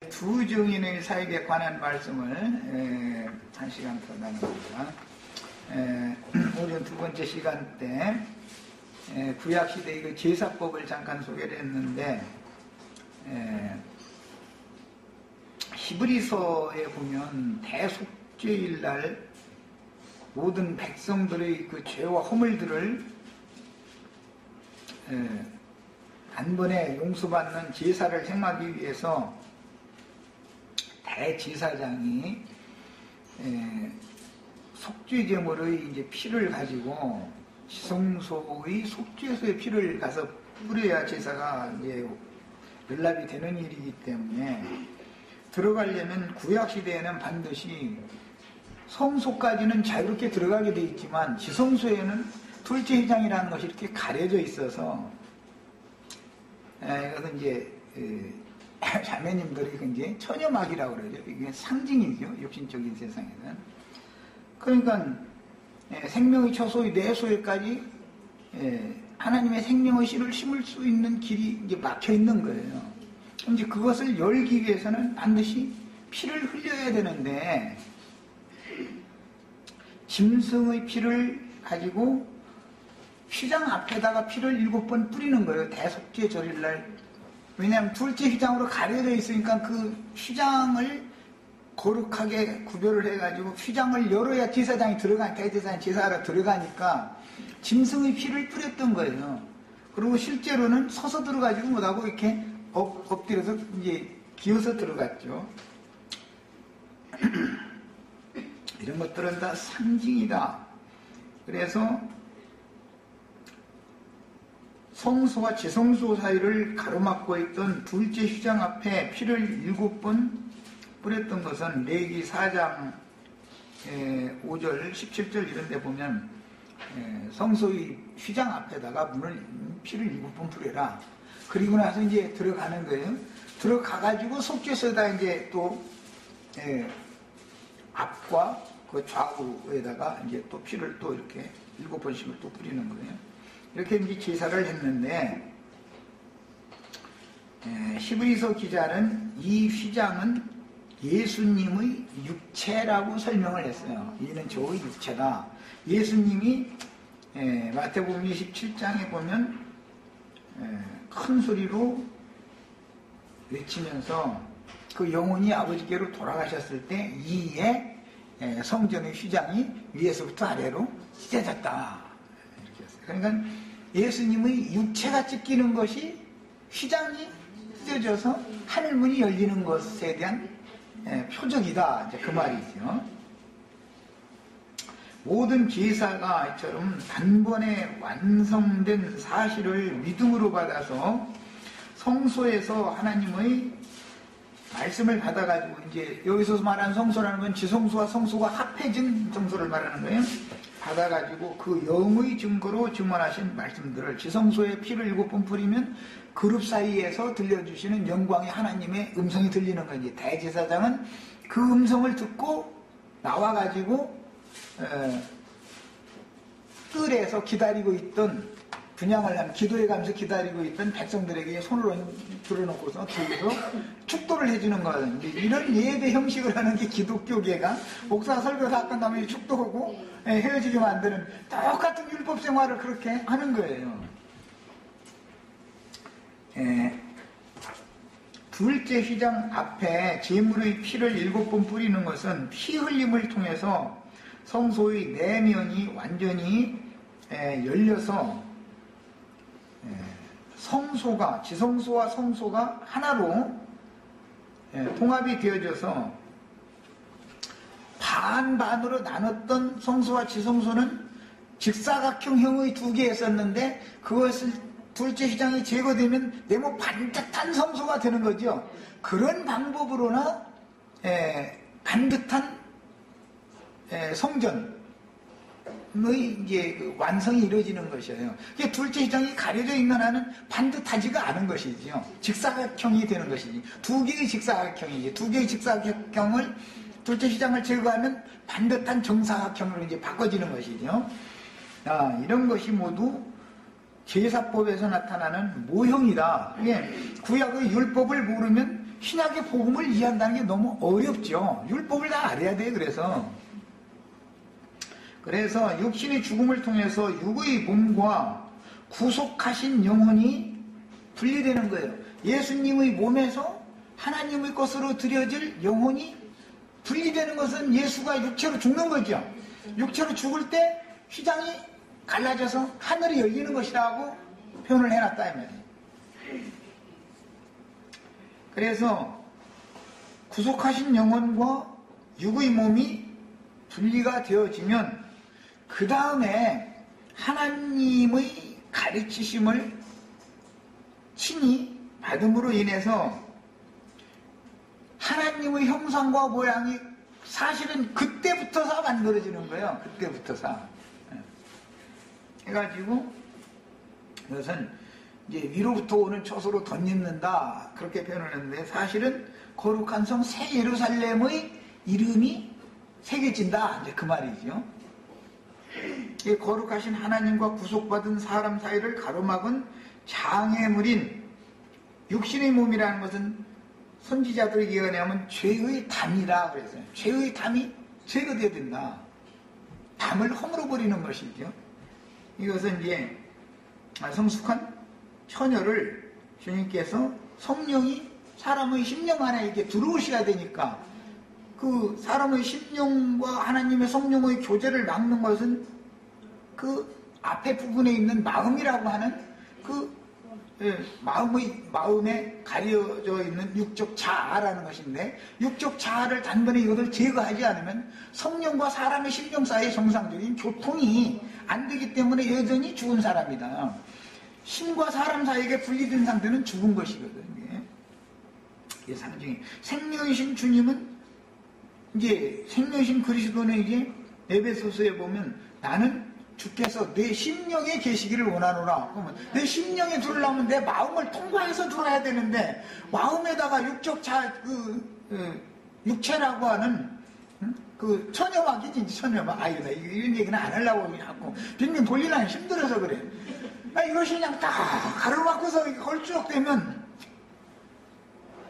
두 증인의 사역에 관한 말씀을 한 시간 더 나눕니다. 오늘 두 번째 시간 때 구약시대의 그 제사법을 잠깐 소개를 했는데, 히브리서에 보면 대속죄일날 모든 백성들의 그 죄와 허물들을 단번에 용서받는 제사를 행하기 위해서 대제사장이 속죄제물의 이제 피를 가지고 지성소의 속죄소의 피를 가서 뿌려야 제사가 이제 연락이 되는 일이기 때문에 들어가려면 구약시대에는 반드시 성소까지는 자유롭게 들어가게 되어 있지만 지성소에는 둘째회장이라는 것이 이렇게 가려져 있어서 이것은 이제 자매님들이 이제 처녀막이라고 그러죠. 이게 상징이죠. 육신적인 세상에는. 그러니까 생명의 처소의 내소에까지 하나님의 생명의 씨를 심을 수 있는 길이 이제 막혀 있는 거예요. 이제 그것을 열기 위해서는 반드시 피를 흘려야 되는데, 짐승의 피를 가지고 휘장 앞에다가 피를 7번 뿌리는 거예요. 대속죄 절일날. 왜냐하면 둘째 휘장으로 가려져 있으니까 그 휘장을 거룩하게 구별을 해가지고 휘장을 열어야 제사장이 대제사장이 제사하러 들어가니까 짐승의 피를 뿌렸던 거예요. 그리고 실제로는 서서 들어가지고 못하고 이렇게 엎드려서 이제 기어서 들어갔죠. 이런 것들은 다 상징이다. 그래서 성소와 지성소 사이를 가로막고 있던 둘째 휘장 앞에 피를 7번 뿌렸던 것은 레위기 4장 5절, 17절 이런 데 보면 성소의 휘장 앞에다가 피를 7번 뿌려라. 그리고 나서 이제 들어가는 거예요. 들어가가지고 속죄소에다 이제 또 앞과 그 좌우에다가 이제 또 피를 또 이렇게 7번씩을 또 뿌리는 거예요. 이렇게 이제 제사를 했는데, 히브리서 기자는 이 휘장은 예수님의 육체라고 설명을 했어요. 이는 저의 육체다. 예수님이 마태복음 27장에 보면 큰 소리로 외치면서 그 영혼이 아버지께로 돌아가셨을 때 이에 성전의 휘장이 위에서부터 아래로 찢어졌다. 이렇게 했어요. 그러니까 예수님의 육체가 찢기는 것이 휘장이 찢어져서 하늘문이 열리는 것에 대한 표적이다. 이제 그 말이죠. 모든 제사가 이처럼 단번에 완성된 사실을 믿음으로 받아서 성소에서 하나님의 말씀을 받아가지고, 이제 여기서 말하는 성소라는 건 지성소와 성소가 합해진 성소를 말하는 거예요. 받아가지고 그 영의 증거로 증언하신 말씀들을 지성소에 피를 7번 뿌리면 그룹 사이에서 들려주시는 영광의 하나님의 음성이 들리는 거지. 대제사장은 그 음성을 듣고 나와가지고 뜰에서 기다리고 있던, 분향을 하면 기도해가면서 기다리고 있던 백성들에게 손을 들어놓고서 뒤에서 축도를 해주는 거예요. 이런 예배 형식을 하는 게 기독교계가 목사가 설교 다 끝나면 축도하고 헤어지게 만드는 똑같은 율법 생활을 그렇게 하는 거예요. 둘째 휘장 앞에 제물의 피를 7번 뿌리는 것은 피 흘림을 통해서 성소의 내면이 완전히 열려서 성소가, 지성소와 성소가 하나로 통합이 되어져서 반반으로 나눴던 성소와 지성소는 직사각형형의 두 개였었는데, 그것을 둘째 휘장이 제거되면 네모 반듯한 성소가 되는 거죠. 그런 방법으로나 반듯한 성전의 이제 그 완성이 이루어지는 것이에요. 이게 둘째 휘장이 가려져 있는 한은 반듯하지가 않은 것이지요. 직사각형이 되는 것이지. 두 개의 직사각형이지. 두 개의 직사각형을 둘째 휘장을 제거하면 반듯한 정사각형으로 이제 바꿔지는 것이죠. 이런 것이 모두 제사법에서 나타나는 모형이다. 구약의 율법을 모르면 신약의 복음을 이해한다는 게 너무 어렵죠. 율법을 다 알아야 돼요. 그래서 육신의 죽음을 통해서 육의 몸과 구속하신 영혼이 분리되는 거예요. 예수님의 몸에서 하나님의 것으로 드려질 영혼이 분리되는 것은 예수가 육체로 죽는 거죠. 육체로 죽을 때 휘장이 갈라져서 하늘이 열리는 것이라고 표현을 해놨다 이 말이에요. 그래서 구속하신 영혼과 육의 몸이 분리가 되어지면 그 다음에 하나님의 가르치심을 친히 받음으로 인해서 하나님의 형상과 모양이 사실은 그때부터서 만들어지는 거예요. 그때부터서. 해가지고 이것은 이제 위로부터 오는 처소로 덧입는다 그렇게 표현을 했는데 사실은 거룩한 성 새 예루살렘의 이름이 새겨진다 이제 그 말이죠. 이 거룩하신 하나님과 구속받은 사람 사이를 가로막은 장애물인 육신의 몸이라는 것은 선지자들의 예언하면 죄의 담이라 그랬어요. 죄의 담이 제거되어야 된다. 담을 허물어버리는 것이죠. 이것은 이제 성숙한 처녀를 주님께서 성령이 사람의 심령 안에 이렇게 들어오셔야 되니까 그 사람의 심령과 하나님의 성령의 교제를 막는 것은 그 앞에 부분에 있는 마음이라고 하는 그 마음에 가려져 있는 육적 자아라는 것인데 육적 자아를 단번에 이것을 제거하지 않으면 성령과 사람의 심령 사이의 정상적인 교통이 안 되기 때문에 여전히 죽은 사람이다. 신과 사람 사이에게 분리된 상태는 죽은 것이거든요. 이게 상징이 생명이신 주님은 이제 생명이신 그리스도는 이제 에베소서에 보면 나는 주께서 내 심령에 계시기를 원하노라. 그러면 내 심령에 들어오려면 내 마음을 통과해서 들어야 되는데 마음에다가 육적 육체라고 하는 그 처녀막이지 처녀막. 아유 나 이런 얘기는 안 하려고 하고 빙빙 돌리려니 힘들어서 그래. 이것이 그냥 딱 가로막고서 걸쭉되면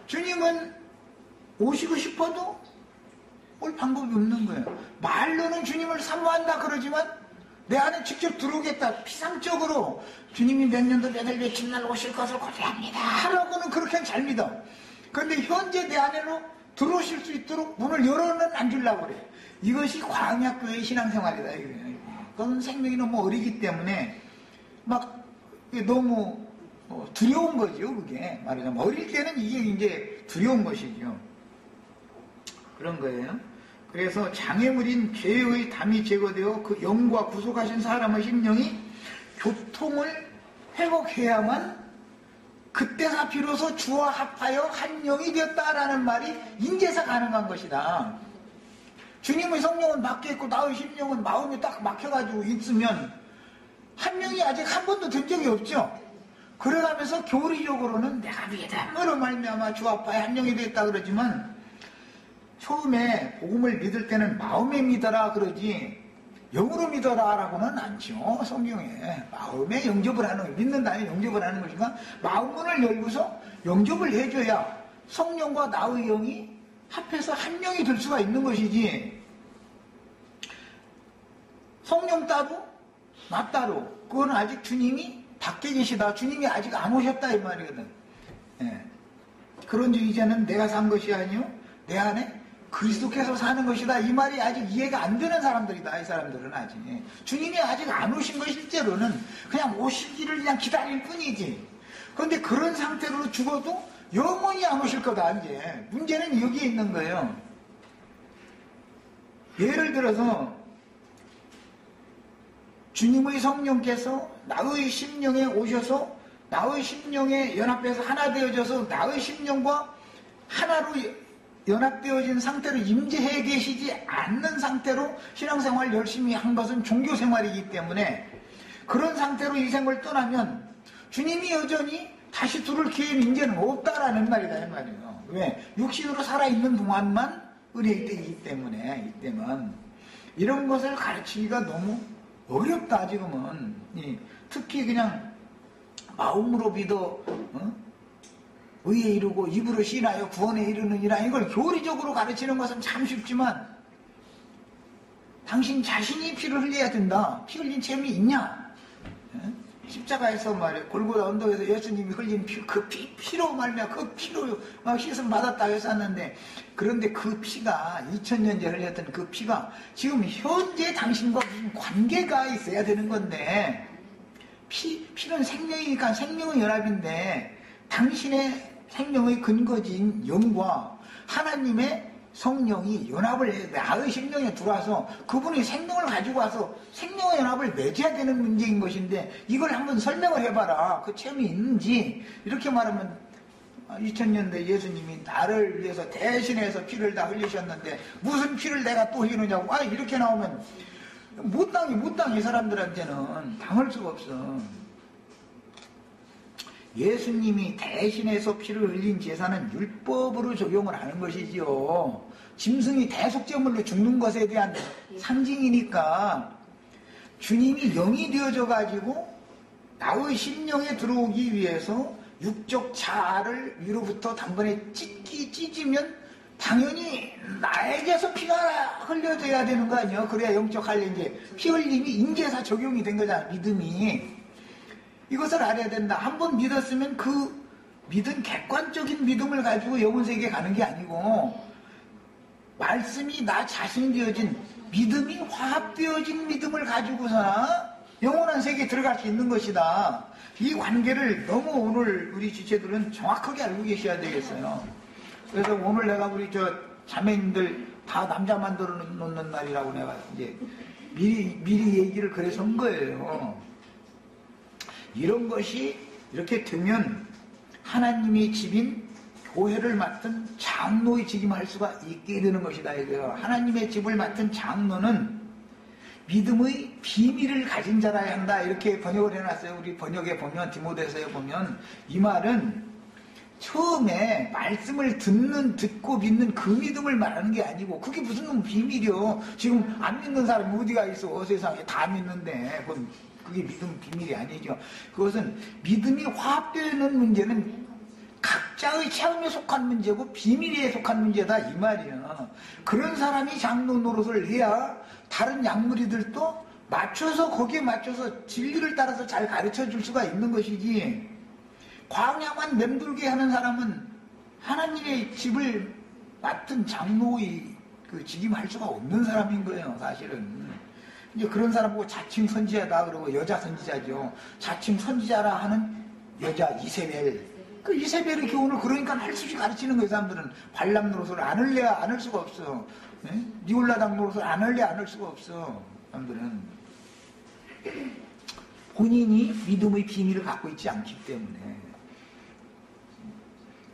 주님은 오시고 싶어도 올 방법이 없는 거예요. 말로는 주님을 사모한다 그러지만 내 안에 직접 들어오겠다. 피상적으로 주님이 몇 년도 몇 월 며칠 날 오실 것을 고대합니다 하라고는 그렇게 잘 믿어. 그런데 현재 내 안으로 들어오실 수 있도록 문을 열어는 안 주려고 그래. 이것이 광야교회의 신앙생활이다. 그건 생명이 너무 어리기 때문에 막 너무 두려운 거죠. 그게 말하자면 어릴 때는 이게 이제 두려운 것이죠. 그런 거예요. 그래서 장애물인 죄의 담이 제거되어 그 영과 구속하신 사람의 심령이 교통을 회복해야만 그때가 비로소 주와 합하여 한 영이 되었다라는 말이 인제서 가능한 것이다. 주님의 성령은 막혀있고 나의 심령은 마음이 딱 막혀가지고 있으면 한 명이 아직 한 번도 된 적이 없죠. 그래가면서 교리적으로는 내가 믿음으로 말미암아 주 앞에 한 영이 됐다 그러지만 처음에 복음을 믿을 때는 마음에 믿어라 그러지 영으로 믿어라 라고는 않죠. 성경에 마음에 영접을 하는 거예요. 믿는다는 영접을 하는 것인가 마음문을 열고서 영접을 해줘야 성령과 나의 영이 합해서 한 명이 될 수가 있는 것이지 성령 따로 나 따로 그건 아직 주님이 밖에 계시다. 주님이 아직 안 오셨다 이 말이거든. 그런즉 이제는 내가 산 것이 아니요 내 안에 그리스도께서 사는 것이다. 이 말이 아직 이해가 안 되는 사람들이다. 이 사람들은 아직 주님이 아직 안 오신 거 실제로는 그냥 오시기를 그냥 기다릴 뿐이지. 그런데 그런 상태로 죽어도 영원히 안 오실 거다. 이제 문제는 여기에 있는 거예요. 예를 들어서 주님의 성령께서 나의 심령에 오셔서 나의 심령에 연합해서 하나 되어져서 나의 심령과 하나로 연합되어진 상태로 임재해 계시지 않는 상태로 신앙생활 열심히 한 것은 종교생활이기 때문에 그런 상태로 이 생을 떠나면 주님이 여전히 다시 들을 기회는 이제는 없다라는 말이다 이 말이에요. 왜? 육신으로 살아있는 동안만 은혜의 때이기 때문에 이때만 이런 것을 가르치기가 너무 어렵다 지금은. 특히 그냥 마음으로 믿어 의에 이르고 입으로 시인하여 구원에 이르느니라. 이걸 교리적으로 가르치는 것은 참 쉽지만 당신 자신이 피를 흘려야 된다. 피 흘린 체험이 있냐? 십자가에서 말이야 골고다 언덕에서 예수님이 흘린 피, 그 피로 말미암아 그 피로 막 씻음 받았다 했었는데, 그런데 그 피가 2000년 전에 흘렸던 그 피가 지금 현재 당신과 무슨 관계가 있어야 되는 건데, 피는 생명이니까 생명의 연합인데 당신의 생명의 근거지인 영과 하나님의 성령이 연합을 해야 돼. 나의 심령에 들어와서 그분이 생명을 가지고 와서 생명의 연합을 맺어야 되는 문제인 것인데, 이걸 한번 설명을 해봐라. 그 체험이 있는지. 이렇게 말하면 2000년대 예수님이 나를 위해서 대신해서 피를 다 흘리셨는데 무슨 피를 내가 또 흘리느냐고. 이렇게 나오면 못 당해. 사람들한테는 당할 수가 없어. 예수님이 대신해서 피를 흘린 제사는 율법으로 적용을 하는 것이지요. 짐승이 대속제물로 죽는 것에 대한 상징이니까 주님이 영이 되어져 가지고 나의 심령에 들어오기 위해서 육적 자아를 위로부터 단번에 찢으면 당연히 나에게서 피가 흘려져야 되는 거 아니에요. 그래야 영적 할례인데 피 흘림이 인제사 적용이 된 거잖아. 믿음이. 이것을 알아야 된다. 한번 믿었으면 그 믿은 객관적인 믿음을 가지고 영혼 세계에 가는 게 아니고, 말씀이 나 자신이 되어진 믿음이 화합되어진 믿음을 가지고서나 영원한 세계에 들어갈 수 있는 것이다. 이 관계를 너무 오늘 우리 지체들은 정확하게 알고 계셔야 되겠어요. 그래서 오늘 내가 우리 자매님들 다 남자 만들어 놓는 날이라고 내가 이제 미리 얘기를 그래서 한 거예요. 이런 것이 이렇게 되면 하나님의 집인 교회를 맡은 장로의 직임할 수가 있게 되는 것이다. 이거요. 하나님의 집을 맡은 장로는 믿음의 비밀을 가진 자라야 한다. 이렇게 번역을 해놨어요. 우리 번역에 보면, 디모데서에 보면 이 말은 처음에 말씀을 듣고 믿는 그 믿음을 말하는 게 아니고, 그게 무슨 비밀이요. 지금 안 믿는 사람이 어디가 있어. 세상에 다 믿는데 그게 믿음 비밀이 아니죠. 그것은 믿음이 화합되는 문제는 각자의 체험에 속한 문제고 비밀에 속한 문제다, 이 말이야. 그런 사람이 장로 노릇을 해야 다른 양무리들도 맞춰서, 거기에 맞춰서 진리를 따라서 잘 가르쳐 줄 수가 있는 것이지, 광야만 맴돌게 하는 사람은 하나님의 집을 맡은 장로의 그 직임할 수가 없는 사람인 거예요, 사실은. 이제 그런 사람 보고 자칭 선지자다 그러고, 여자 선지자죠. 자칭 선지자라 하는 여자 이세벨. 그 이세벨의 교훈을 그러니까 할 수 없이 가르치는 거예요, 사람들은. 발람 노릇을 안 할래야 안 할 수가 없어. 니올라당 노릇을 안 할래야 안 할 수가 없어, 사람들은. 본인이 믿음의 비밀을 갖고 있지 않기 때문에.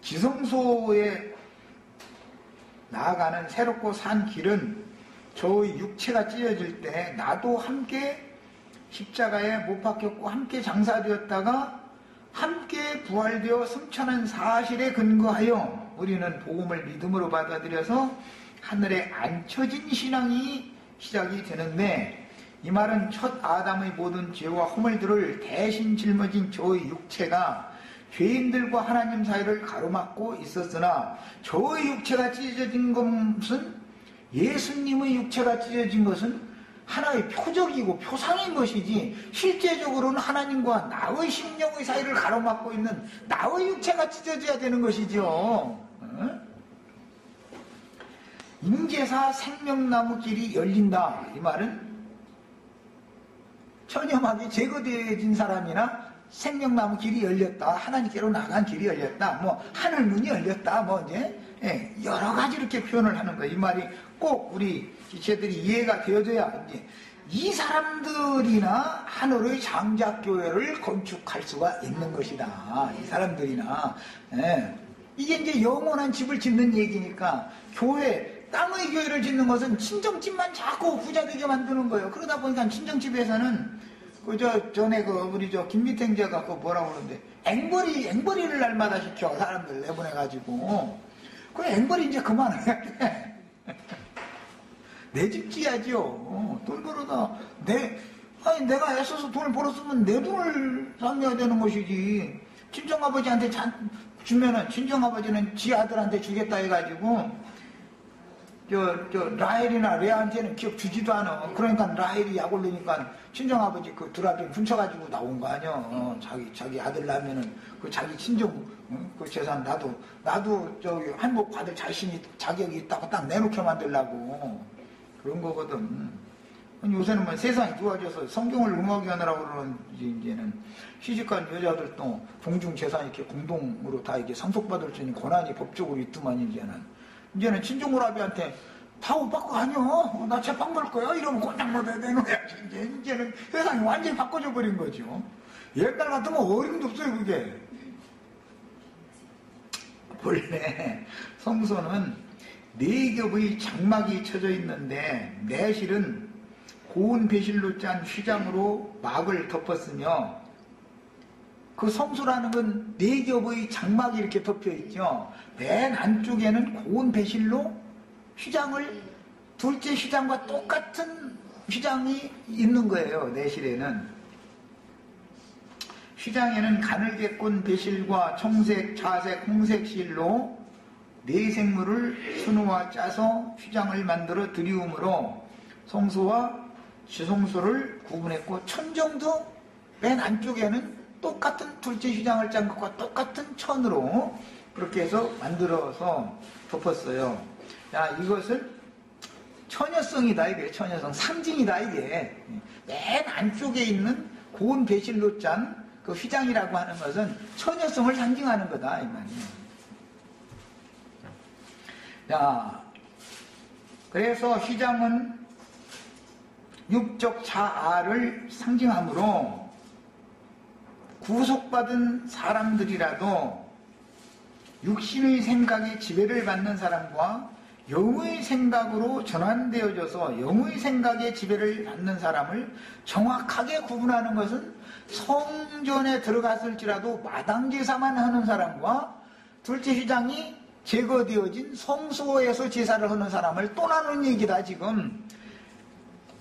지성소에 나아가는 새롭고 산 길은 저의 육체가 찢어질 때 나도 함께 십자가에 못 박혔고 함께 장사되었다가 함께 부활되어 승천한 사실에 근거하여 우리는 복음을 믿음으로 받아들여서 하늘에 앉혀진 신앙이 시작이 되는데, 이 말은 첫 아담의 모든 죄와 허물들을 대신 짊어진 저의 육체가 죄인들과 하나님 사이를 가로막고 있었으나, 저의 육체가 찢어진 것은, 예수님의 육체가 찢어진 것은 하나의 표적이고 표상인 것이지, 실제적으로는 하나님과 나의 심령의 사이를 가로막고 있는 나의 육체가 찢어져야 되는 것이죠. 인제사 생명나무 길이 열린다. 이 말은 천연하게 제거되어진 사람이나 생명나무 길이 열렸다, 하나님께로 나간 길이 열렸다, 뭐 하늘문이 열렸다, 뭐 이제 여러 가지 이렇게 표현을 하는 거예요. 이 말이 꼭 우리 지체들이 이해가 되어져야 이제 이 사람들이나 하늘의 장작교회를 건축할 수가 있는 것이다. 이 사람들이나. 이게 이제 영원한 집을 짓는 얘기니까, 교회, 땅의 교회를 짓는 것은 친정집만 자꾸 부자되게 만드는 거예요. 그러다 보니까 친정집에서는 전에 우리 김미탱자가 뭐라고 그러는데, 앵벌이를 날마다 시켜, 사람들 내보내가지고. 그 앵벌이 이제 그만해야 돼. 내 집 지야죠. 돈 벌어다. 내가 애써서 돈을 벌었으면 내 돈을 살려야 되는 것이지. 친정아버지한테 주면은 친정아버지는 지 아들한테 주겠다 해가지고 라헬이나 레아한테는 기억 주지도 않아. 그러니까 라헬이 약 올리니까 친정아버지 그 드라비 훔쳐가지고 나온 거 아니야. 자기 아들 낳으면은 그 자기 친정 그 재산 나도 저기 한복 받을 자격이 있다고 딱 내놓게 만들라고 그런 거거든. 요새는 뭐 세상이 좋아져서 성경을 응하게 하느라고 그러는지 이제는 시집간 여자들도 공중 재산 이렇게 공동으로 다 이게 상속받을 수 있는 권한이 법적으로 있더만 이제는 친정오라비한테 다 옷 받고 다녀. 나 재판 볼 거야. 이러면 곤장 못해 내놓아야지. 이제는 세상이 완전히 바꿔져 버린 거죠. 옛날 같으면 어림도 없어요 그게. 원래 성소는 4겹의 장막이 쳐져 있는데 내실은 고운 배실로 짠 휘장으로 막을 덮었으며 그 성소라는 건 4겹의 장막이 이렇게 덮여 있죠. 맨 안쪽에는 고운 배실로 휘장을 둘째 휘장과 똑같은 휘장이 있는 거예요. 내실에는. 휘장에는 가늘게 꼰 배실과 청색, 자색, 홍색 실로 4생물을 수놓아 짜서 휘장을 만들어 드리움으로 성소와 지성소를 구분했고 천정도 맨 안쪽에는 똑같은 둘째 휘장을 짠 것과 똑같은 천으로 그렇게 해서 만들어서 덮었어요. 야, 이것을 처녀성이다 이게. 처녀성 상징이다 이게. 맨 안쪽에 있는 고운 배실로 짠 그 휘장이라고 하는 것은 처녀성을 상징하는 거다 이 말이에요. 자, 그래서 휘장은 육적 자아를 상징하므로 구속받은 사람들이라도 육신의 생각에 지배를 받는 사람과 영의 생각으로 전환되어져서 영의 생각에 지배를 받는 사람을 정확하게 구분하는 것은 성전에 들어갔을지라도 마당제사만 하는 사람과 둘째 휘장이 제거되어진 성소에서 제사를 하는 사람을 또 나누는 얘기다 지금.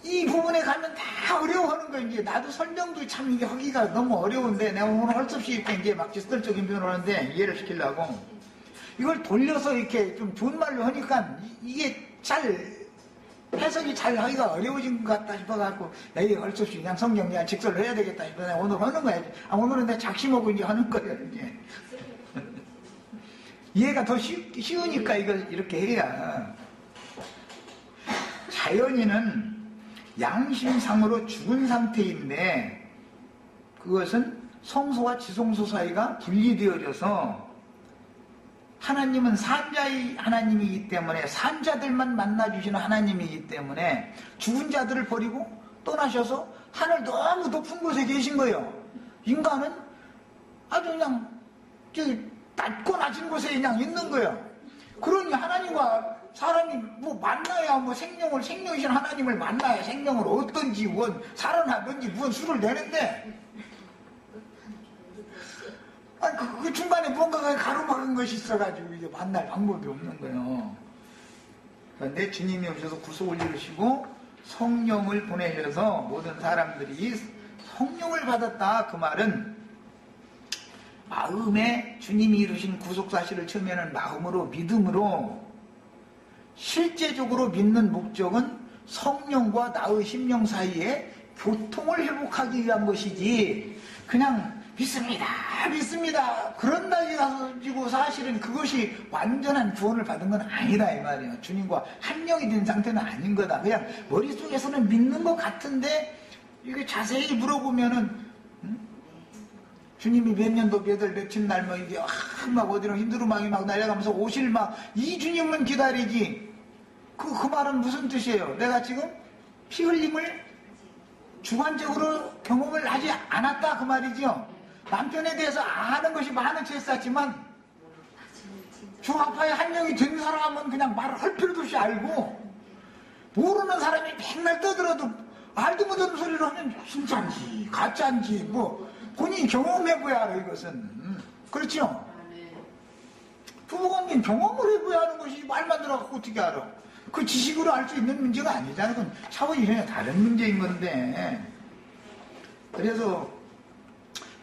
이 부분에 가면 다 어려워하는 거. 이제 나도 설명도 참 이게 하기가 너무 어려운데 내가 오늘 할 수 없이 이렇게 이제 막 지스들적인 표현을 하는데 이해를 시키려고 이걸 돌려서 이렇게 좀 좋은 말로 하니까 이게 잘 해석이 잘 하기가 어려워진 것 같다 싶어갖고 에이 할 수 없이 그냥 성경 그냥 직설을 해야 되겠다 싶어서 내가 오늘 하는 거야. 오늘은 내 작심하고 이제 하는 거예요 이제. 이해가 더 쉬우니까 이걸 이렇게 해야. 자연인은 양심상으로 죽은 상태인데 그것은 성소와 지성소 사이가 분리되어져서 하나님은 산자의 하나님이기 때문에 산자들만 만나주시는 하나님이기 때문에 죽은 자들을 버리고 떠나셔서 하늘 너무 높은 곳에 계신 거예요. 인간은 아주 그냥 낮고 낮은 곳에 그냥 있는 거예요. 그러니 하나님과 사람이 뭐 만나야 뭐 생명이신 하나님을 만나야 생명을 얻든지 살아나든지 수를 내는데 아니, 그 중간에 뭔가가 가로막은 것이 있어가지고 이게 만날 방법이 없는 거예요. 그런데 주님이 오셔서 구속을 이루시고 성령을 보내셔서 모든 사람들이 성령을 받았다. 그 말은 마음에 주님이 이루신 구속사실을 처음에는 마음으로 믿음으로 실제적으로 믿는 목적은 성령과 나의 심령 사이에 교통을 회복하기 위한 것이지 그냥 믿습니다 그런다 가지고 사실은 그것이 완전한 구원을 받은 건 아니다 이 말이에요. 주님과 한영이 된 상태는 아닌 거다. 그냥 머릿속에서는 믿는 것 같은데 이게 자세히 물어보면은 주님이 몇 년도 며칠 날 뭐 이게 막 어디로 흰두루마기 막 날아가면서 오실 이 주님은 기다리지. 그 말은 무슨 뜻이에요? 내가 지금 피 흘림을 주관적으로 경험을 하지 않았다 그 말이죠. 남편에 대해서 아는 것이 많은 채 쌓지만 주 아파에 한명이 된 사람은 그냥 말을 할 필요도 없이 알고 모르는 사람이 맨날 떠들어도 알도 못하는 소리를 하면 진짜인지 가짜인지 본인이 경험해봐야 알아 이것은. 그렇죠? 부부관계는 경험을 해봐야 하는 것이 말만 들어갖고 어떻게 알아. 그 지식으로 알 수 있는 문제가 아니잖아. 그건 차원이 전혀 다른 문제인 건데. 그래서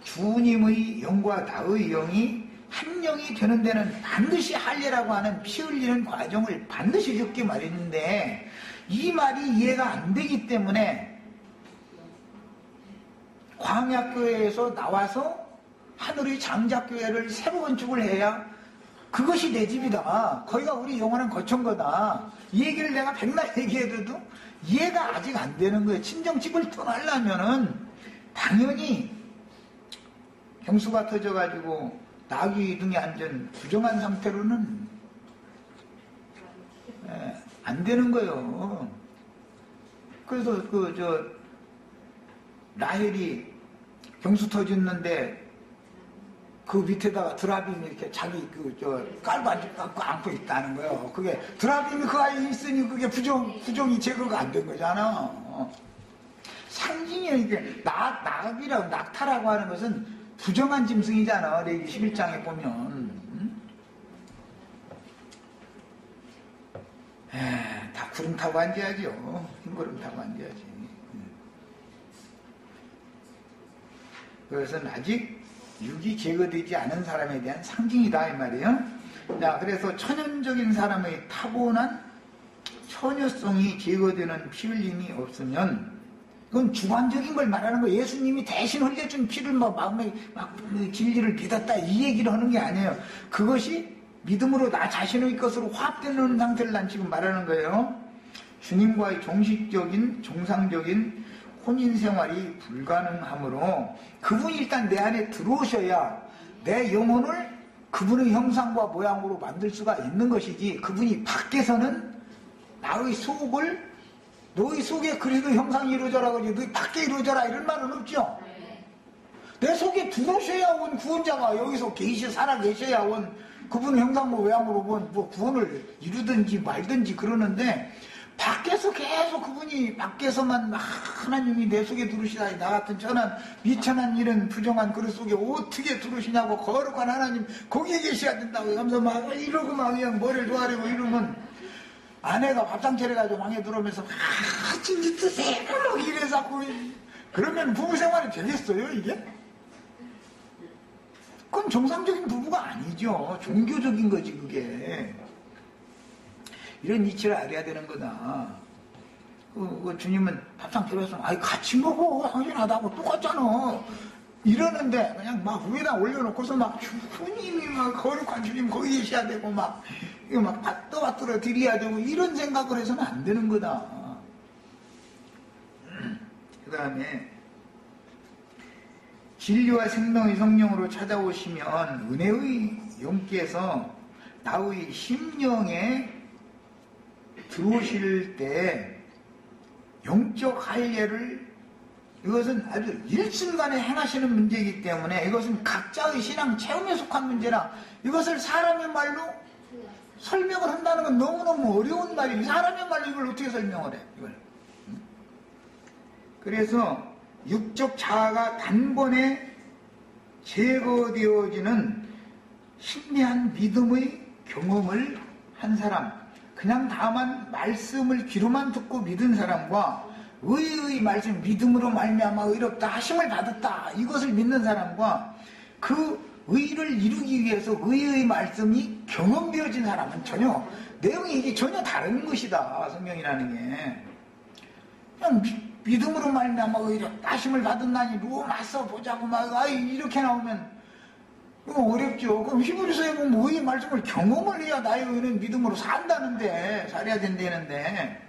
주님의 영과 나의 영이 한 영이 되는 데는 반드시 할례라고 하는 피 흘리는 과정을 반드시 겪게 마련인데 이 말이 이해가 안 되기 때문에 광야교회에서 나와서 하늘의 장자교회를 새로 건축을 해야 그것이 내 집이다. 거기가 우리 영원한 거처인거다. 이 얘기를 내가 백날 얘기해도 이해가 아직 안 되는 거예요. 친정집을 떠나려면은 당연히 경수가 터져가지고 나귀 등에 앉은 부정한 상태로는 안 되는 거예요. 그래서 라헬이 경수 터졌는데 그 밑에다가 드라빔이 이렇게 자기 깔고 안고 있다는 거예요. 그게 드라빔이 그 안에 있으니 그게 부정이 제거가 안 된 거잖아. 상징이 이게 낙이라고 낙타라고 하는 것은 부정한 짐승이잖아. 레위기 11장에 보면. 다 구름 타고 앉아야죠. 흰구름 타고 앉아야지. 그것은 아직 육이 제거되지 않은 사람에 대한 상징이다 이 말이에요. 자, 그래서 천연적인 사람의 타고난 처녀성이 제거되는 피 흘림이 없으면 그건 주관적인 걸 말하는 거예요. 예수님이 대신 흘려준 피를 마음에 진리를 믿었다 이 얘기를 하는 게 아니에요. 그것이 믿음으로 나 자신의 것으로 화합되는 상태를 난 지금 말하는 거예요. 주님과의 정상적인 혼인생활이 불가능하므로 그분이 일단 내 안에 들어오셔야 내 영혼을 그분의 형상과 모양으로 만들 수가 있는 것이지, 그분이 밖에서는 나의 속을 너희 속에 그리도 형상이 이루어져라 그러지 너희 밖에 이루어져라 이런 말은 없죠. 내 속에 들어오셔야 온 구원자가 여기서 살아 계셔야 온 그분의 형상과 모양으로 뭐 구원을 이루든지 말든지 그러는데, 밖에서 계속 그분이 밖에서만 하나님이 내 속에 들으시다니 나 같은 천한 미천한 이런 부정한 그릇 속에 어떻게 들으시냐고, 거룩한 하나님 거기에 계셔야 된다고 하면서 막 이러고 막 그냥 머리를 조아리고 이러면 아내가 밥상 차려가지고 방에 들어오면서 진지 드세요 막 이래서 그러면 부부 생활이 되겠어요 이게? 그건 정상적인 부부가 아니죠. 종교적인 거지 그게. 이런 이치를 알아야 되는 거다. 주님은 밥상 차려서 같이 먹어 당연하다고 똑같잖아 이러는데 그냥 막 위에다 올려놓고서 막 주님이 막 거룩한 주님 거기 계셔야 되고 막 이거 막 받들어 드려야 되고 이런 생각을 해서는 안 되는 거다. 그 다음에 진리와 생명의 성령으로 찾아오시면 은혜의 영께서 나의 심령에 들어오실 때 영적 할례를, 이것은 아주 일순간에 행하시는 문제이기 때문에 이것은 각자의 신앙 체험에 속한 문제라 이것을 사람의 말로 설명을 한다는 건 너무너무 어려운 말이에요. 사람의 말로 이걸 어떻게 설명을 해 이걸. 그래서 육적 자아가 단번에 제거되어지는 신비한 믿음의 경험을 한 사람, 그냥 다만 말씀을 귀로만 듣고 믿은 사람과 의의 말씀, 믿음으로 말미암아 의롭다 하심을 받았다 이것을 믿는 사람과 그 의를 이루기 위해서 의의 말씀이 경험되어진 사람은 전혀 내용이 이게 전혀 다른 것이다. 성경이라는 게 그냥 믿음으로 말미암아 의롭다 하심을 받았나니 누워 맞서 보자고 막 이렇게 나오면 이거 어렵죠. 그럼 히브리서에 보면 의의 말씀을 경험을 해야 나의 의는 믿음으로 산다는데, 살아야 된다는데,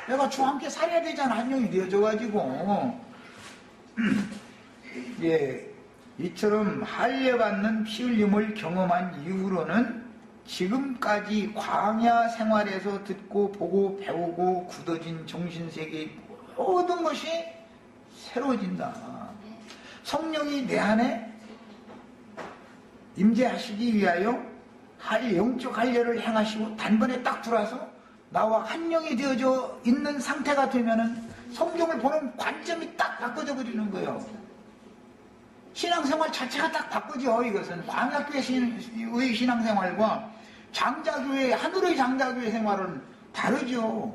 내가 주와 함께 살아야 되잖아. 한 영이 되어져가지고. 예, 이처럼 할례받는 피 흘림을 경험한 이후로는 지금까지 광야 생활에서 듣고 보고 배우고 굳어진 정신세계의 모든 것이 새로워진다. 성령이 내 안에 임재하시기 위하여 영적 할례를 행하시고 단번에 딱 들어와서 나와 한 영이 되어져 있는 상태가 되면은 성경을 보는 관점이 딱 바꿔져 버리는 거예요. 신앙생활 자체가 딱 바꾸죠. 이것은 광야교회 신앙생활과 장자교회, 하늘의 장자교회 생활은 다르죠.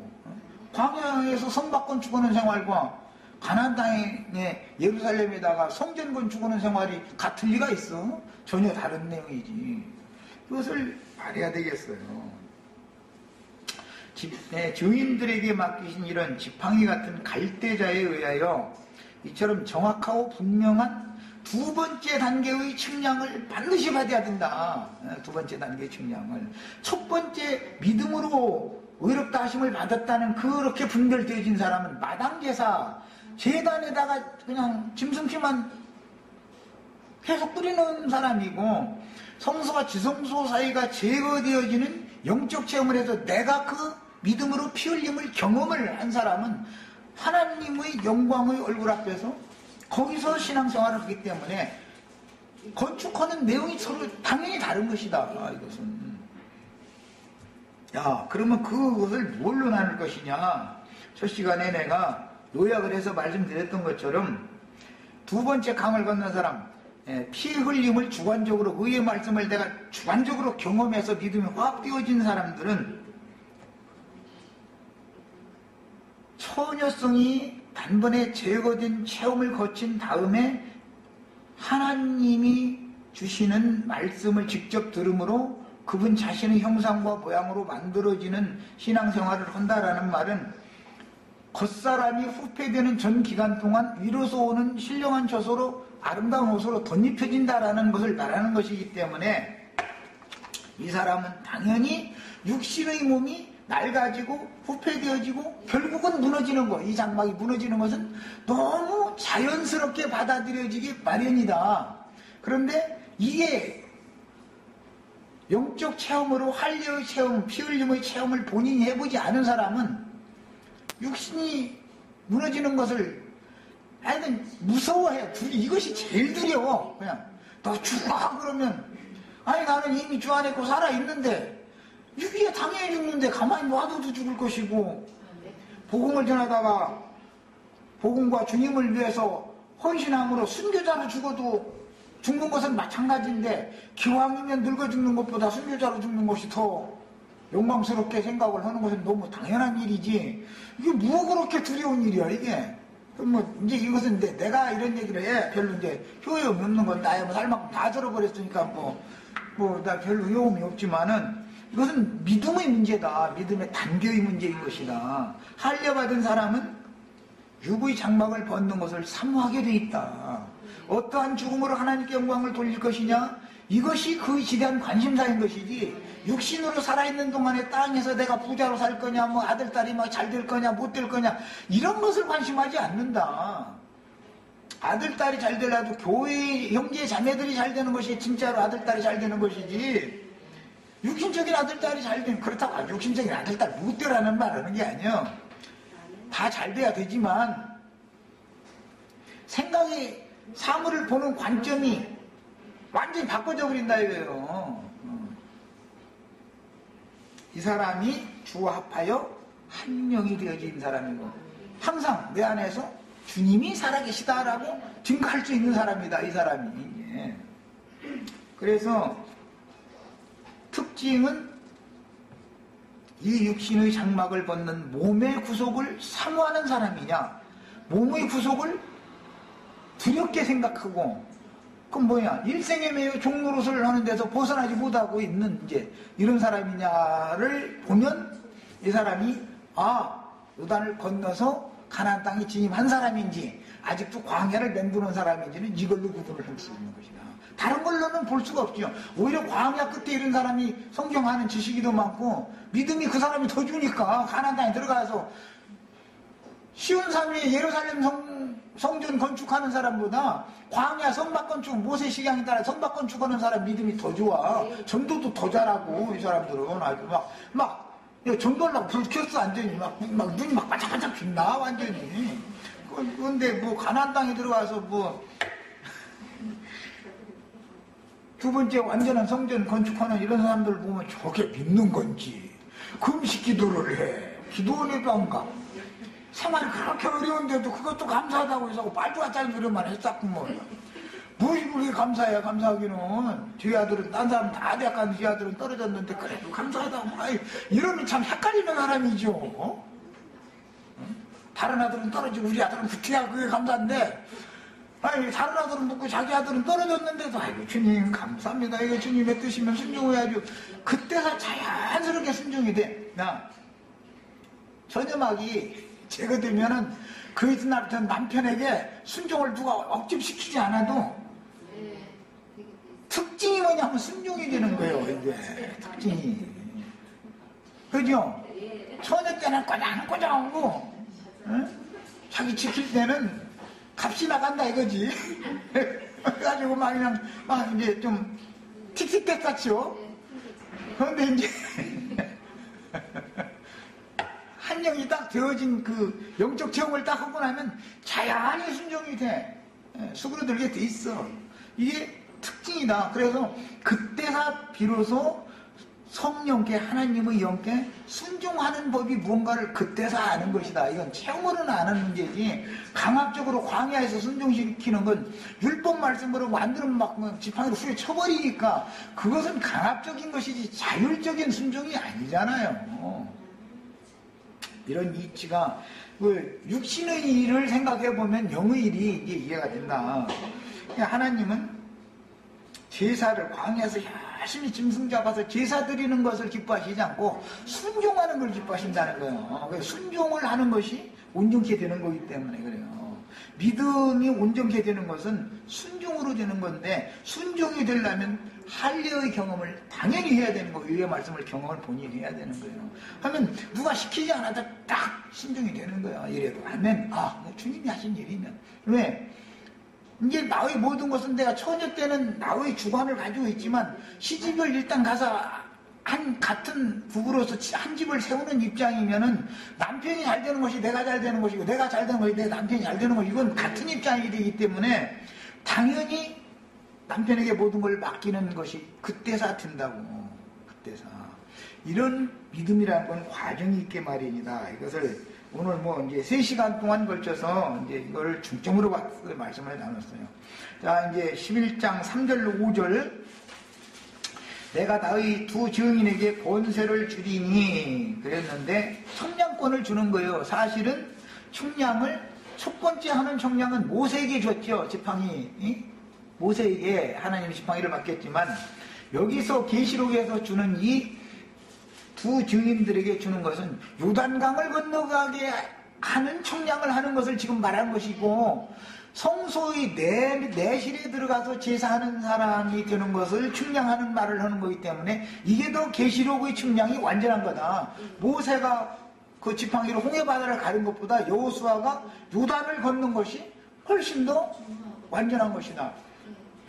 광야에서 선받고 죽어는 생활과 가나안 땅에 예루살렘에다가 성전 건축하는 생활이 같을 리가 있어? 전혀 다른 내용이지. 그것을 말해야 되겠어요. 증인들에게 맡기신 이런 지팡이 같은 갈대자에 의하여 이처럼 정확하고 분명한 두 번째 단계의 측량을 반드시 받아야 된다. 두 번째 단계의 측량을. 첫 번째 믿음으로 의롭다 하심을 받았다는 그렇게 분별되어진 사람은 마당제사, 제단에다가 그냥 짐승피만 계속 뿌리는 사람이고, 성소와 지성소 사이가 제거되어지는 영적 체험을 해서 내가 그 믿음으로 피 흘림을 경험을 한 사람은 하나님의 영광의 얼굴 앞에서 거기서 신앙생활을 하기 때문에 건축하는 내용이 서로 당연히 다른 것이다. 이것은. 야, 그러면 그것을 뭘로 나눌 것이냐? 첫 시간에 내가 요약을 해서 말씀드렸던 것처럼 두 번째 강을 건넌 사람, 피 흘림을 주관적으로, 의의 말씀을 내가 주관적으로 경험해서 믿음이 확 띄워진 사람들은 처녀성이 단번에 제거된 체험을 거친 다음에 하나님이 주시는 말씀을 직접 들음으로 그분 자신의 형상과 모양으로 만들어지는 신앙생활을 한다라는 말은 겉사람이 후패되는 전 기간 동안 위로서 오는 신령한 처소로 아름다운 옷으로 덧입혀진다라는 것을 말하는 것이기 때문에 이 사람은 당연히 육신의 몸이 낡아지고 후패되어지고 결국은 무너지는 것, 이 장막이 무너지는 것은 너무 자연스럽게 받아들여지기 마련이다. 그런데 이게 영적 체험으로 할례의 체험, 피 흘림의 체험을 본인이 해보지 않은 사람은 육신이 무너지는 것을 하여튼 무서워해. 이것이 제일 두려워. 그냥 너 죽어 그러면 아니 나는 이미 주 안에 있고 살아있는데 이게 당연히 죽는데 가만히 놔둬도 죽을 것이고, 복음을 전하다가 복음과 주님을 위해서 헌신함으로 순교자로 죽어도 죽는 것은 마찬가지인데 기왕이면 늙어 죽는 것보다 순교자로 죽는 것이 더 영광스럽게 생각을 하는 것은 너무 당연한 일이지, 이게 뭐 그렇게 두려운 일이야 이게. 뭐 이제 이것은 내가 이런 얘기를 해 별로 이제 효용이 없는 건 나야 뭐 살 만큼 다 들어버렸으니까 뭐 나 별로 효용이 없지만은 이것은 믿음의 문제다. 믿음의 단계의 문제인 것이다. 할례 받은 사람은 육의 장막을 벗는 것을 사모하게 돼 있다. 어떠한 죽음으로 하나님께 영광을 돌릴 것이냐? 이것이 그 지대한 관심사인 것이지, 육신으로 살아있는 동안에 땅에서 내가 부자로 살 거냐, 뭐 아들, 딸이 막 잘 될 거냐, 못 될 거냐, 이런 것을 관심하지 않는다. 아들, 딸이 잘 되려도 교회 형제 자매들이 잘 되는 것이 진짜로 아들, 딸이 잘 되는 것이지, 육신적인 아들, 딸이 잘 되면, 그렇다고 육신적인 아들, 딸 못 되라는 말 하는 게 아니야. 다 잘 돼야 되지만, 생각이, 사물을 보는 관점이 완전히 바꿔져 버린다 이거예요. 이 사람이 주와 합하여 한 명이 되어진 사람이고, 항상 내 안에서 주님이 살아계시다라고 증거할 수 있는 사람이다, 이 사람이. 그래서 특징은 이 육신의 장막을 벗는 몸의 구속을 사모하는 사람이냐, 몸의 구속을 두렵게 생각하고, 그럼 뭐냐, 일생에 매여 종노릇을 하는 데서 벗어나지 못하고 있는 이제 이런 사람이냐를 보면 이 사람이 요단을 건너서 가나안 땅에 진입한 사람인지 아직도 광야를 맴도는 사람인지는 이걸로 구분을 할 수 있는 것이다. 다른 걸로는 볼 수가 없죠. 오히려 광야 끝에 이런 사람이 성경하는 지식이 더 많고 믿음이 그 사람이 더 주니까 가나안 땅에 들어가서 쉬운 삶에 예루살렘 성전 건축하는 사람보다 광야 성막 건축, 모세시경에 따라 성막 건축하는 사람 믿음이 더 좋아. 전도도 더 잘하고, 이 사람들은 아주 전도하려고 불 켰어, 완전히. 눈이 반짝반짝 빛나, 완전히. 그런데 뭐, 가나안 땅에 들어가서 두 번째 완전한 성전 건축하는 이런 사람들 보면 저게 믿는 건지, 금식 기도를 해. 기도를 해도 안 가. 생활이 그렇게 어려운데도 그것도 감사하다고 해서 말도 안 되는 소리만 했었고 무엇이 그렇게 감사해요. 감사하기는 저희 아들은 딴 사람 다 대학 가는 저희 아들은 떨어졌는데 그래도 감사하다고 이러면 참 헷갈리는 사람이죠. 다른 아들은 떨어지고 우리 아들은 붙어야 그게 감사한데, 아니 다른 아들은 붙고 자기 아들은 떨어졌는데도 아이고 주님 감사합니다. 이거 주님의 뜻이면 순종해야죠. 그때가 자연스럽게 순종이 돼. 전염하기 제거되면은 그 이튿날부터 남편에게 순종을 누가 억집시키지 않아도 특징이 뭐냐면 순종이 되는 거예요. 이게 특징이. 그죠? 처녀 때는 꼬장꼬장하고 자기 지킬 때는 값이 나간다 이거지. 그래가지고 막 그냥 막 이제 좀 틱틱대 같죠. 그런데 이제 한정이 딱 되어진 그 영적 체험을 딱 하고 나면 자연히 순종이 돼. 수그러들게 돼 있어. 이게 특징이다. 그래서 그때가 비로소 성령께 하나님의 영께 순종하는 법이 무언가를 그때서 아는 것이다. 이건 체험으로는 아는 문제지 강압적으로 광야에서 순종시키는 건 율법 말씀으로 만들면 막 지팡이로 후에 쳐버리니까 그것은 강압적인 것이지 자율적인 순종이 아니잖아요. 이런 이치가 육신의 일을 생각해보면 영의 일이 이게 이해가 된다. 하나님은 제사를 광야에서 열심히 짐승 잡아서 제사 드리는 것을 기뻐하시지 않고 순종하는 걸 기뻐하신다는 거예요. 순종을 하는 것이 온전케 되는 거기 때문에 그래요. 믿음이 온전케 되는 것은 순종으로 되는 건데 순종이 되려면 할례의 경험을 당연히 해야 되는 거예요. 의의 말씀을 경험을 본인이 해야 되는 거예요. 하면 누가 시키지 않아도 딱 순종이 되는 거예요. 이래도 하면 주님이 하신 일이면 왜? 이제 나의 모든 것은 내가 처녀 때는 나의 주관을 가지고 있지만 시집을 일단 가서 같은 부부로서 한 집을 세우는 입장이면은 남편이 잘 되는 것이 내가 잘 되는 것이고 내가 잘 되는 것이 내 남편이 잘 되는 것이고 이건 같은 입장이 되기 때문에 당연히 남편에게 모든 걸 맡기는 것이 그때사 된다고. 그때사. 이런 믿음이라는 건 과정이 있게 마련이다. 이것을 오늘 이제 3시간 동안 걸쳐서 이제 이걸 중점으로 말씀을 나눴어요. 자, 이제 11장 3절로 5절. 내가 나의 두 증인에게 권세를 주리니 그랬는데 청량권을 주는 거예요. 사실은 청량을 첫 번째 하는 청량은 모세에게 줬죠. 지팡이. 모세에게 하나님이 지팡이를 맡겼지만 여기서 계시록에서 주는 이 두 증인들에게 주는 것은 요단강을 건너가게 하는 청량을 하는 것을 지금 말한 것이고 성소의 내실에 들어가서 제사하는 사람이 되는 것을 측량하는 말을 하는 거기 때문에 이게 더 계시록의 측량이 완전한 거다. 모세가 그 지팡이로 홍해바다를 가른 것보다 여호수아가 요단을 걷는 것이 훨씬 더 완전한 것이다.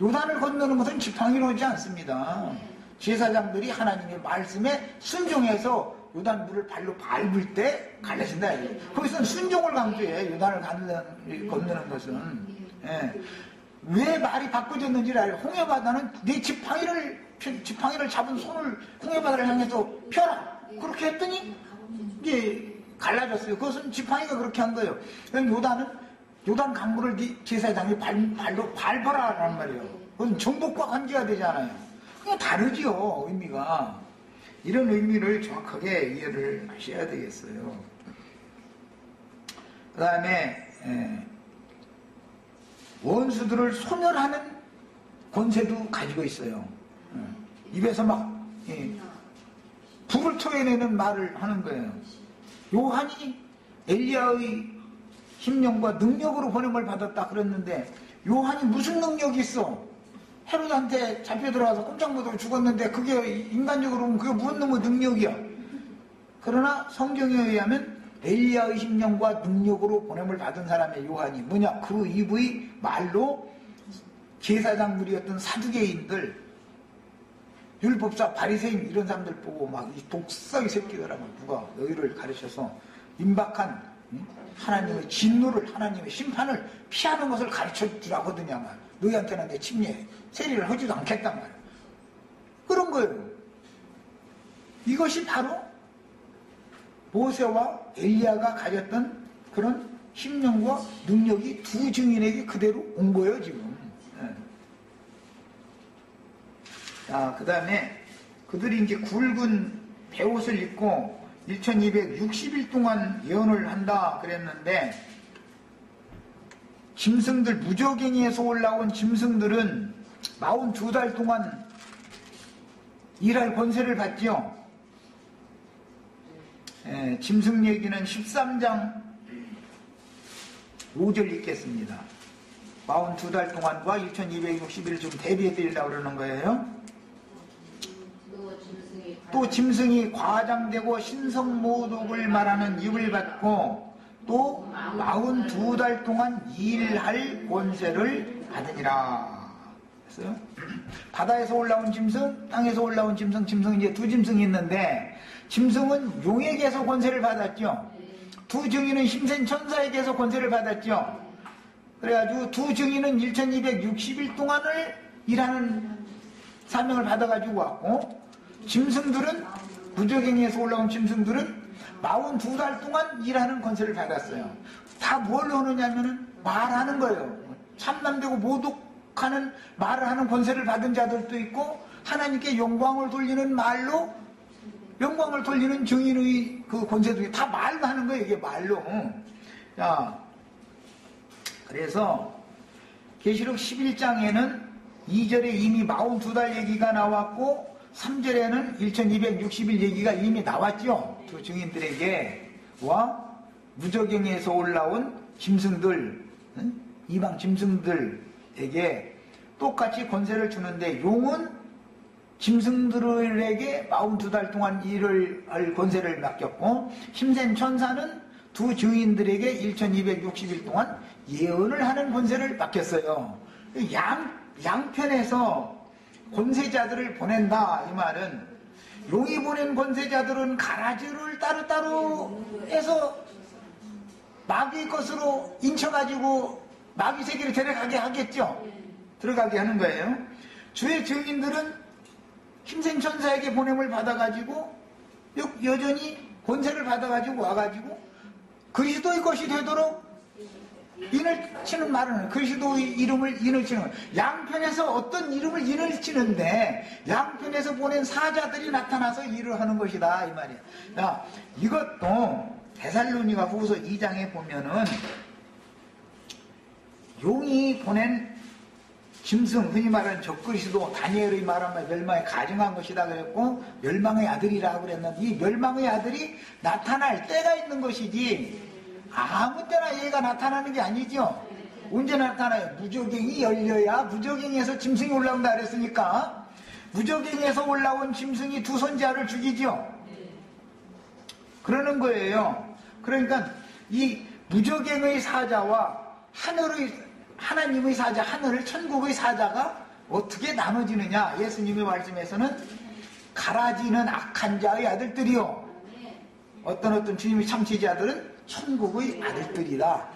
요단을 건너는 것은 지팡이로 오지 않습니다. 제사장들이 하나님의 말씀에 순종해서 요단 물을 발로 밟을 때 갈라진다. 거기서는 순종을 강조해. 요단을 건너는 것은. 왜 말이 바꿔졌는지를 알아요. 홍해바다는 내 지팡이를 잡은 손을 홍해바다를 향해서 펴라. 그렇게 했더니 이제 갈라졌어요. 그것은 지팡이가 그렇게 한 거예요. 요단은 요단 강물을 제사장이 발로 밟아라라는 말이에요. 그건 정복과 관계가 되잖아요. 그냥 다르지요, 의미가. 이런 의미를 정확하게 이해를 하셔야 되겠어요. 그 다음에 원수들을 소멸하는 권세도 가지고 있어요. 입에서 막 불을 토해내는 말을 하는 거예요. 요한이 엘리야의 심령과 능력으로 번영을 받았다 그랬는데 요한이 무슨 능력이 있어? 헤롯한테 잡혀 들어가서 꼼짝 못하고 죽었는데 그게 인간적으로 보면 그게 무슨 놈의 능력이야. 그러나 성경에 의하면 엘리야의 심령과 능력으로 보냄을 받은 사람의 요한이 뭐냐? 그 이브의 말로 제사장들이었던 사두개인들, 율법사, 바리새인 이런 사람들 보고 막 이 독사의 새끼들하고 누가 너희를 가르쳐서 임박한 하나님의 진노를, 하나님의 심판을 피하는 것을 가르쳐 주라고 하더냐 말. 너희한테는 내 침례, 세리를 하지도 않겠단 말이야. 그런 거예요. 이것이 바로 모세와 엘리야가 가졌던 그런 심령과 능력이 두 증인에게 그대로 온 거예요, 지금. 자, 그 다음에 그들이 이제 굵은 베옷을 입고 1260일 동안 예언을 한다 그랬는데, 짐승들, 무저갱이에서 올라온 짐승들은 42달 동안 일할 권세를 받지요. 짐승 얘기는 13장 5절 읽겠습니다. 42달 동안과 1260일 좀 대비해 드리려고 그러는 거예요. 또 짐승이 과장되고 신성모독을 말하는 입을 받고 또 42달 동안 일할 권세를 받으니라 했어요. 바다에서 올라온 짐승, 땅에서 올라온 짐승, 짐승은 이제 두 짐승이 있는데, 짐승은 용에게서 권세를 받았죠. 두 증인은 힘센 천사에게서 권세를 받았죠. 그래가지고 두 증인은 1260일 동안을 일하는 사명을 받아가지고 왔고, 짐승들은, 무저갱이에서 올라온 짐승들은 42달 동안 일하는 권세를 받았어요. 다 뭘 하느냐면은 말하는 거예요. 참남되고 모독하는 말을 하는 권세를 받은 자들도 있고, 하나님께 영광을 돌리는 말로 영광을 돌리는 증인의 그 권세도 있고, 다 말로 하는 거예요. 이게 말로. 자, 그래서 계시록 11장에는 2절에 이미 42달 얘기가 나왔고, 3절에는 1260일 얘기가 이미 나왔죠. 두 증인들에게 와 무저갱에서 올라온 짐승들, 이방 짐승들에게 똑같이 권세를 주는데, 용은 짐승들에게 42달 동안 일을 할 권세를 맡겼고, 힘센 천사는 두 증인들에게 1260일 동안 예언을 하는 권세를 맡겼어요. 양편에서 권세자들을 보낸다 이 말은, 용이 보낸 권세자들은 가라지를 따로따로 해서 마귀 것으로 인쳐가지고 마귀 세계로 데려가게 하겠죠. 들어가게 하는 거예요. 주의 증인들은 힘센 천사에게 보냄을 받아가지고 여전히 권세를 받아가지고 와가지고 그리스도의 것이 되도록 인을 치는 말은, 그리스도의 이름을 인을 치는 거예요. 양편에서 어떤 이름을 인을 치는데 양편에서 보낸 사자들이 나타나서 일을 하는 것이다 이 말이에요. 자, 이것도 데살로니가 후서 2장에 보면은 용이 보낸 짐승, 흔히 말하는 적그리스도, 다니엘의 말하면 멸망에 가증한 것이다 그랬고, 멸망의 아들이라고 그랬는데, 이 멸망의 아들이 나타날 때가 있는 것이지 아무 때나 얘가 나타나는 게 아니죠. 언제 나타나요? 무저갱이 열려야, 무저갱이에서 짐승이 올라온다 그랬으니까 무저갱이에서 올라온 짐승이 두 선지자를 죽이죠. 그러는 거예요. 그러니까 이 무저갱의 사자와 하나님의 사자, 하늘의 천국의 사자가 어떻게 나눠지느냐. 예수님의 말씀에서는 가라지는 악한 자의 아들들이요, 어떤 주님의 참치자들은 천국의 아들들이다.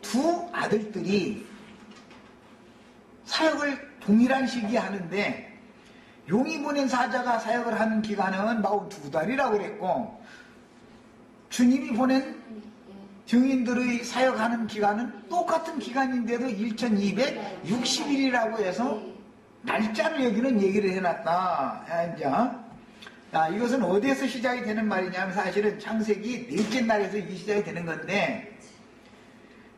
두 아들들이 사역을 동일한 시기에 하는데, 용이 보낸 사자가 사역을 하는 기간은 42달이라고 그랬고, 주님이 보낸 증인들의 사역하는 기간은 똑같은 기간인데도 1260일이라고 해서 날짜를 여기는 얘기를 해놨다. 자, 이것은 어디에서 시작이 되는 말이냐면, 사실은 창세기 넷째 날에서 이 시작이 되는 건데,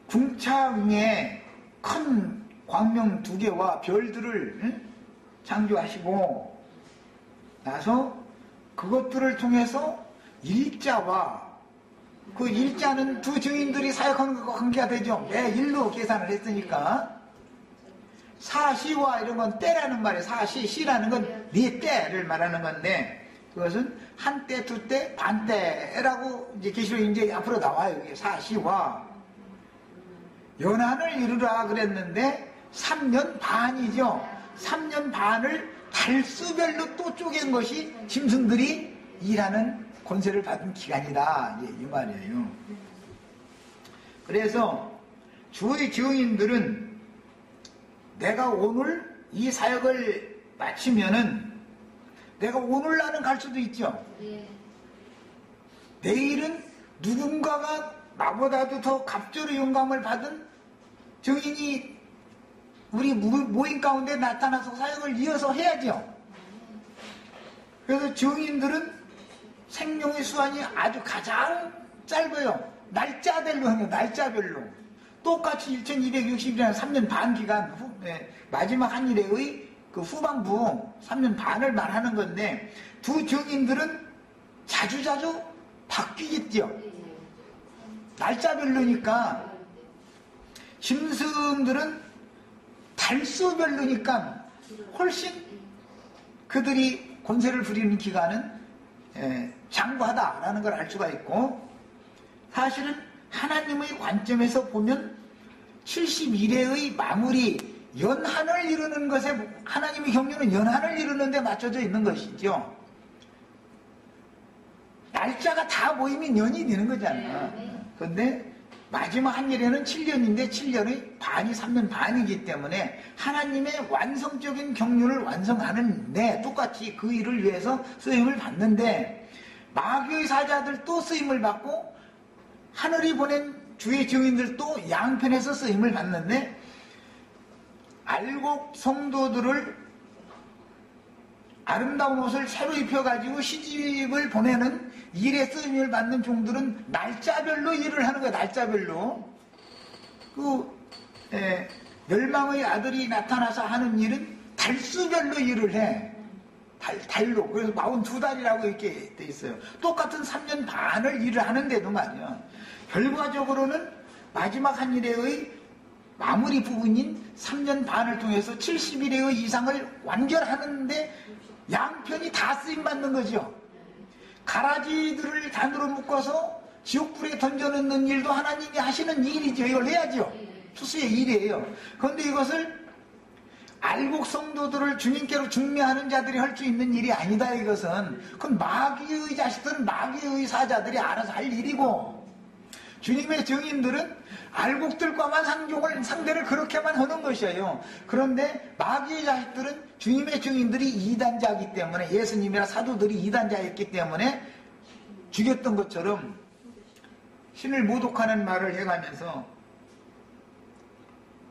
궁창에 큰 광명 2개와 별들을 창조하시고 나서 그것들을 통해서 일자와, 그 일자는 두 증인들이 사역하는 것과 관계가 되죠. 매 일로 계산을 했으니까. 사시와 이런 건 때라는 말이에요. 사시, 시라는 건 네 때를 말하는 건데, 그것은 한 때, 두 때, 반 때라고 이제 계시록 이제 앞으로 나와요. 이게 사시와 연한을 이루라 그랬는데 3년 반이죠. 3년 반을 달수별로 또 쪼갠 것이 짐승들이 일하는 권세를 받은 기간이다. 이 말이에요. 그래서 주의 증인들은 내가 오늘 이 사역을 마치면은 내가 오늘날은 갈 수도 있죠. 내일은 누군가가 나보다도 더 갑절의 영감을 받은 증인이 우리 모임 가운데 나타나서 사역을 이어서 해야죠. 그래서 증인들은 생명의 수완이 아주 가장 짧아요. 날짜별로 하면 날짜별로. 똑같이 1260이라는 3년 반 기간 마지막 한 일의 그 후반부 3년 반을 말하는 건데 두 증인들은 자주자주 바뀌겠죠. 날짜별로니까 짐승들은 달수별로니까 훨씬 그들이 권세를 부리는 기간은 장구하다라는 걸 알 수가 있고 사실은 하나님의 관점에서 보면 71회의 마무리 연한을 이루는 것에 하나님의 경륜은 연한을 이루는 데 맞춰져 있는 것이죠. 날짜가 다 모이면 연이 되는 거잖아. 그런데 마지막 한 일에는 7년인데 7년의 반이 3년 반이기 때문에 하나님의 완성적인 경륜을 완성하는데 똑같이 그 일을 위해서 쓰임을 받는데 마귀의 사자들도 쓰임을 받고 하늘이 보낸 주의 증인들도 양편에서 쓰임을 받는데 알곡 성도들을 아름다운 옷을 새로 입혀가지고 시집을 보내는 일에 쓰임을 받는 종들은 날짜별로 일을 하는 거야. 날짜별로. 멸망의 아들이 나타나서 하는 일은 달수별로 일을 해. 달로. 그래서 42달이라고 이렇게 돼 있어요. 똑같은 3년 반을 일을 하는데도 말이야. 결과적으로는 마지막 한 일의 마무리 부분인 3년 반을 통해서 70일의 이상을 완결하는데 양편이 다 쓰임받는 거죠. 가라지들을 단으로 묶어서 지옥불에 던져놓는 일도 하나님이 하시는 일이죠. 이걸 해야죠. 추수의 일이에요. 그런데 이것을 알곡 성도들을 주님께로 중매하는 자들이 할 수 있는 일이 아니다. 이것은 그건 마귀의 자식들은 마귀의 사자들이 알아서 할 일이고 주님의 증인들은 알곡들과만 상대를 그렇게만 하는 것이에요. 그런데 마귀의 자식들은 주님의 증인들이 이단자이기 때문에 예수님이나 사도들이 이단자였기 때문에 죽였던 것처럼 신을 모독하는 말을 해가면서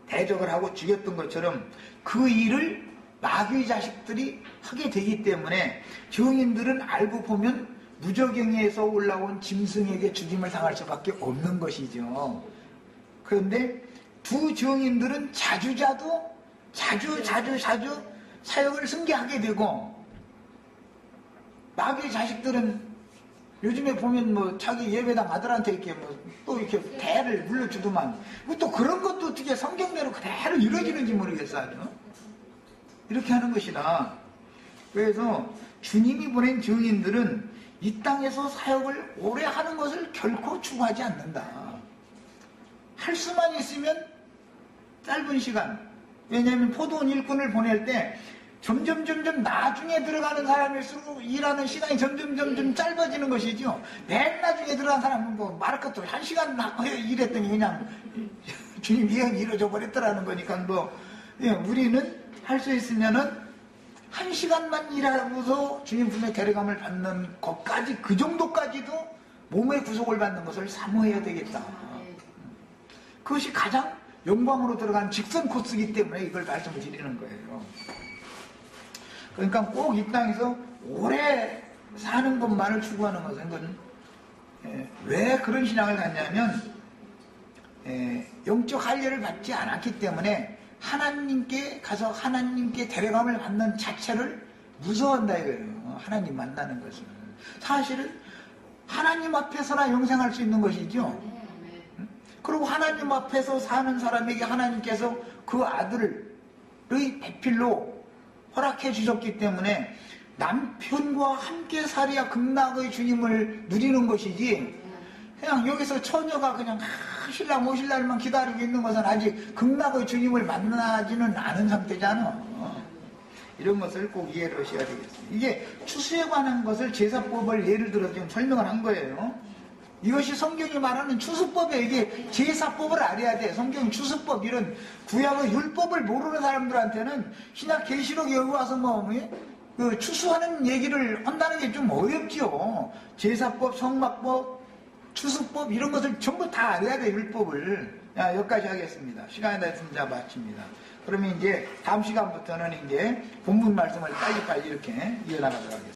대적을 하고 죽였던 것처럼 그 일을 마귀의 자식들이 하게 되기 때문에 증인들은 알고 보면 무저경에서 올라온 짐승에게 죽임을 당할 수밖에 없는 것이죠. 그런데 두 증인들은 자주 사역을 승계하게 되고 마귀의 자식들은 요즘에 보면 뭐 자기 예배당 아들한테 이렇게 뭐 또 이렇게 대를 물려주더만 또 그런 것도 어떻게 성경대로 그대로 이루어지는지 모르겠어요. 이렇게 하는 것이다. 그래서 주님이 보낸 증인들은 이 땅에서 사역을 오래 하는 것을 결코 추구하지 않는다. 할 수만 있으면 짧은 시간. 왜냐하면 포도원 일꾼을 보낼 때 점점 나중에 들어가는 사람일수록 일하는 시간이 점점 짧아지는 것이죠. 맨 나중에 들어간 사람은 뭐 말할 것도 1시간 일했더니 그냥 주님 예언이 이루어져 버렸더라는 거니까 뭐 우리는 할 수 있으면은 1시간만 일하고서 주님 품에 데려감을 받는 것까지 그 정도까지도 몸의 구속을 받는 것을 사모해야 되겠다. 그것이 가장 영광으로 들어간 직선 코스이기 때문에 이걸 말씀드리는 거예요. 그러니까 꼭 이 땅에서 오래 사는 것만을 추구하는 것은 그건 왜 그런 신앙을 갖냐면 영적 할례를 받지 않았기 때문에 하나님께 가서 하나님께 데려감을 받는 자체를 무서워한다 이거예요. 하나님 만나는 것을. 사실은 하나님 앞에서나 영생할 수 있는 것이죠. 그리고 하나님 앞에서 사는 사람에게 하나님께서 그 아들의 배필로 허락해 주셨기 때문에 남편과 함께 살아야 극락의 주님을 누리는 것이지 그냥 여기서 처녀가 그냥 신랑 오실 날만 기다리고 있는 것은 아직 극락의 주님을 만나지는 않은 상태잖아. 이런 것을 꼭 이해를 하셔야 되겠습니다. 이게 추수에 관한 것을 제사법을 예를 들어 지금 설명을 한 거예요. 이것이 성경이 말하는 추수법이에요. 이게 제사법을 알아야 돼. 성경 추수법 이런 구약의 율법을 모르는 사람들한테는 신약 계시록 여기 와서 그 추수하는 얘기를 한다는 게 좀 어렵죠. 제사법, 성막법, 추수법 이런 것을 전부 다 알아야 돼. 율법을. 여기까지 하겠습니다. 시간이 다 됐습니다. 마칩니다. 그러면 이제 다음 시간부터는 이제 본문 말씀을 빨리빨리 이렇게 이어나가도록 하겠습니다.